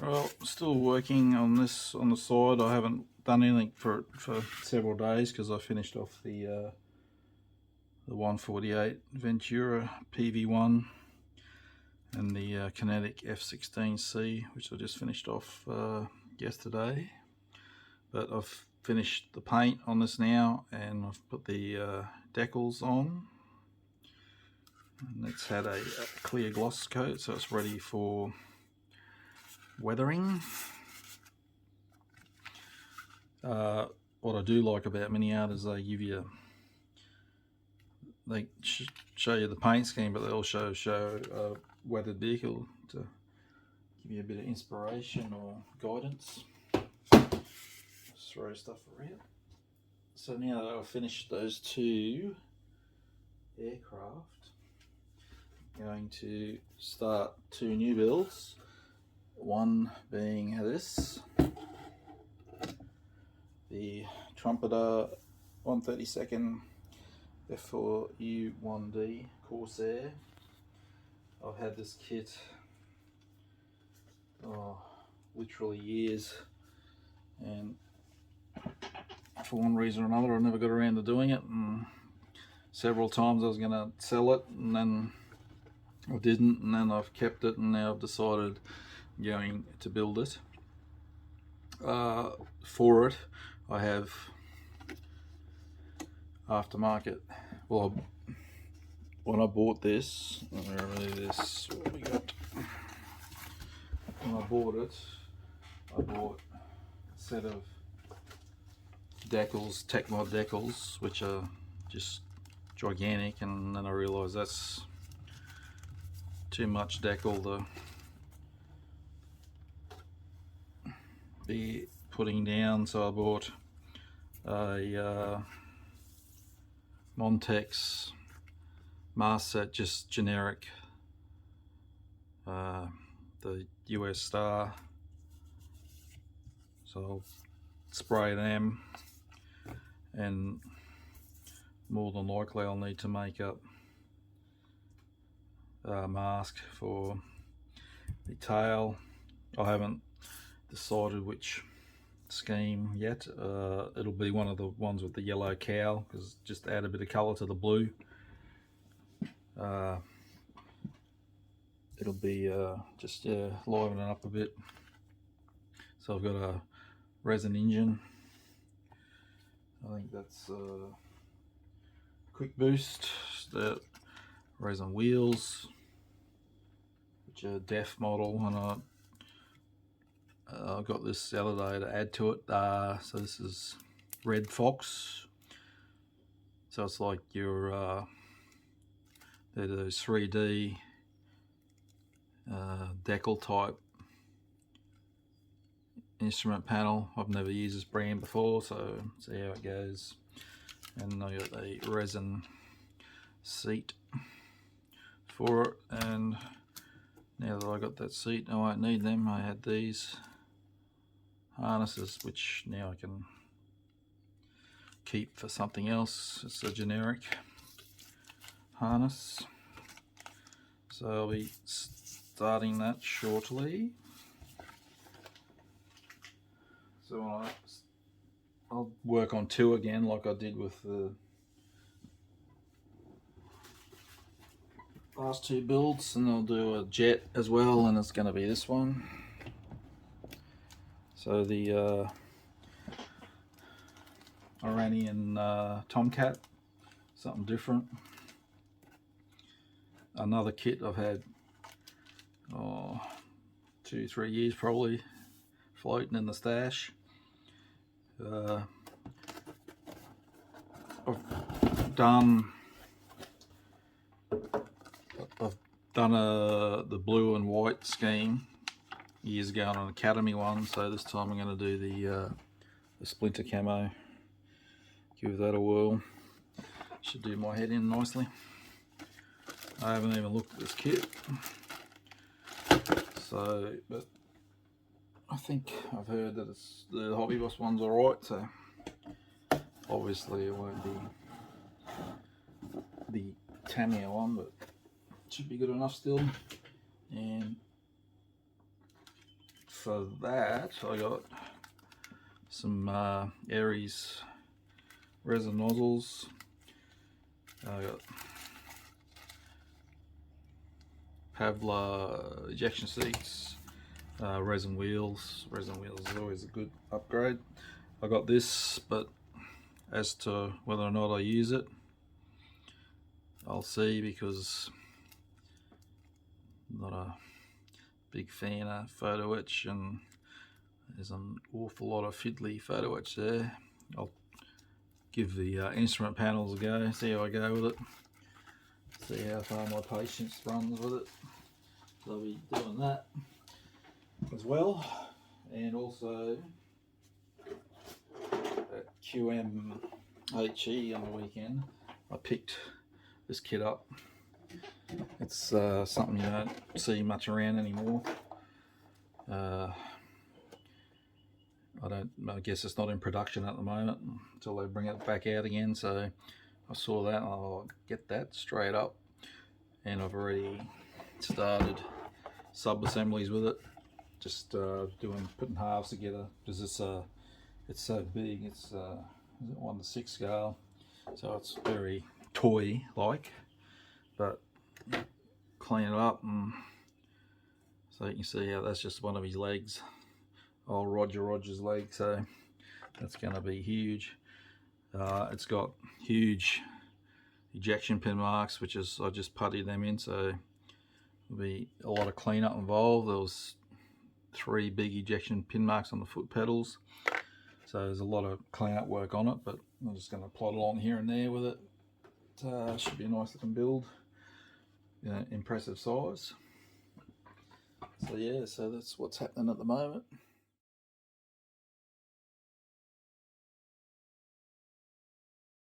Well, still working on this on the side. I haven't done anything for it for several days because I finished off the 148 Ventura PV1 and the Kinetic F16C, which I just finished off yesterday. But I've finished the paint on this now, and I've put the decals on. And it's had a clear gloss coat, so it's ready for weathering. What I do like about Mini-Art is they give you, they show you the paint scheme, but they also show a weathered vehicle to give you a bit of inspiration or guidance. Just throw stuff around. So now that I've finished those two aircraft, I'm going to start two new builds. One being this, the Trumpeter 132nd F4U1D Corsair. I've had this kit literally years, and for one reason or another I never got around to doing it, and several times I was going to sell it and then I didn't, and then I've kept it, and now I've decided I'm going to build it. For it I have aftermarket. Well, when I bought this, let me remove this, what we got. When I bought it, I bought a set of decals, Tecmod decals, which are just gigantic, and then I realised that's too much decal to be putting down, so I bought a Montex mask set, just generic, the US Star, so I'll spray them, and more than likely I'll need to make up a mask for the tail. I haven't decided which scheme yet. It'll be one of the ones with the yellow cowl, because just add a bit of colour to the blue. It'll be just liven it up a bit. So I've got a resin engine. I think that's Quick Boost. The resin wheels, which are DEF model, and I got this the other day to add to it. So this is Red Fox. So it's like your they're those 3D decal type instrument panel. I've never used this brand before, so see how it goes. And I got a resin seat for it, and now that I got that seat I won't need them. I had these harnesses, which now I can keep for something else. It's a generic harness, so I'll be starting that shortly. So I'll work on two again, like I did with the last two builds, and I'll do a jet as well, and it's going to be this one. So the Iranian Tomcat, something different. Another kit I've had 2-3 years probably, floating in the stash. I've done the blue and white scheme years ago on an Academy one, so this time I'm going to do the Splinter camo. Give that a whirl. Should do my head in nicely. I haven't even looked at this kit, so, but I think I've heard that the Hobby Boss one's alright, so obviously it won't be the Tamiya one, but it should be good enough still. And for that, I got some Aries resin nozzles. I got Pavla ejection seats, resin wheels. Resin wheels is always a good upgrade. I got this, but as to whether or not I use it, I'll see, because I'm not a big fan of photo etch, and there's an awful lot of fiddly photo etch there. I'll give the instrument panels a go, see how I go with it, see how far my patience runs with it. So I'll be doing that as well. And also at QMHE on the weekend, I picked this kit up. It's something you don't see much around anymore. I guess it's not in production at the moment until they bring it back out again. So I saw that, I'll get that straight up, and I've already started sub-assemblies with it. Just putting halves together, because it's so big. It's 1:6 scale, so it's very toy like. But clean it up, and so you can see how that's just one of his legs, old Roger's leg. So that's going to be huge. It's got huge ejection pin marks, which is, I just puttied them in, so there'll be a lot of cleanup involved. There was 3 big ejection pin marks on the foot pedals, so there's a lot of cleanup work on it, but I'm just going to plod along here and there with it. Should be a nice looking build, impressive size. So yeah, so that's what's happening at the moment.